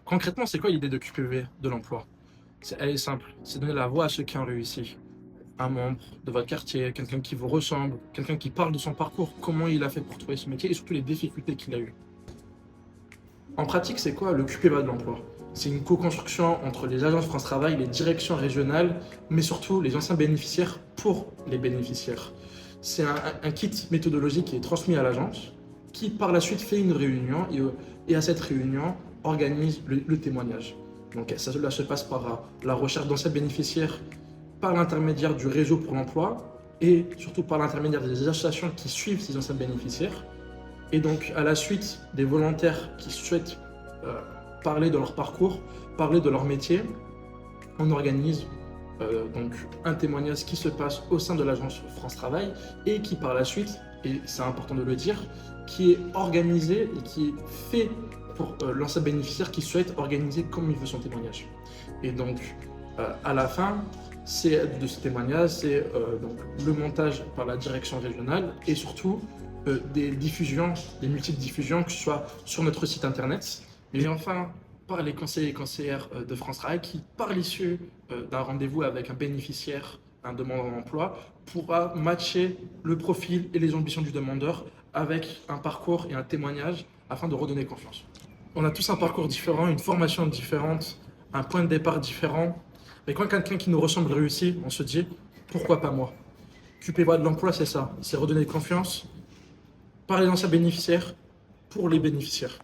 Concrètement, c'est quoi l'idée de QPV de l'emploi? Elle est simple, c'est donner la voix à ceux qui ont réussi. Un membre de votre quartier, quelqu'un qui vous ressemble, quelqu'un qui parle de son parcours, comment il a fait pour trouver ce métier et surtout les difficultés qu'il a eues. En pratique, c'est quoi le QPV de l'emploi? C'est une co-construction entre les agences France Travail, les directions régionales, mais surtout les anciens bénéficiaires pour les bénéficiaires. C'est un kit méthodologique qui est transmis à l'agence, qui par la suite fait une réunion et à cette réunion organise le témoignage. Donc cela se passe par la recherche d'anciens bénéficiaires, par l'intermédiaire du réseau pour l'emploi et surtout par l'intermédiaire des associations qui suivent ces anciens bénéficiaires. Et donc, à la suite des volontaires qui souhaitent euh, parler de leur parcours, parler de leur métier, on organise donc un témoignage qui se passe au sein de l'agence France Travail et qui par la suite, et c'est important de le dire, qui est organisé et qui est fait pour l'ancien bénéficiaire qui souhaite organiser comme il veut son témoignage. Et donc, à la fin de ce témoignage, c'est donc le montage par la direction régionale et surtout des diffusions, des multiples diffusions, que ce soit sur notre site internet, mais enfin par les conseillers et conseillères de France Travail qui, par l'issue d'un rendez-vous avec un bénéficiaire, un demandeur d'emploi, pourra matcher le profil et les ambitions du demandeur avec un parcours et un témoignage afin de redonner confiance. On a tous un parcours différent, une formation différente, un point de départ différent. Mais quand quelqu'un qui nous ressemble réussit, on se dit pourquoi pas moi? QPV de l'emploi, c'est ça, c'est redonner confiance par les anciens bénéficiaires pour les bénéficiaires.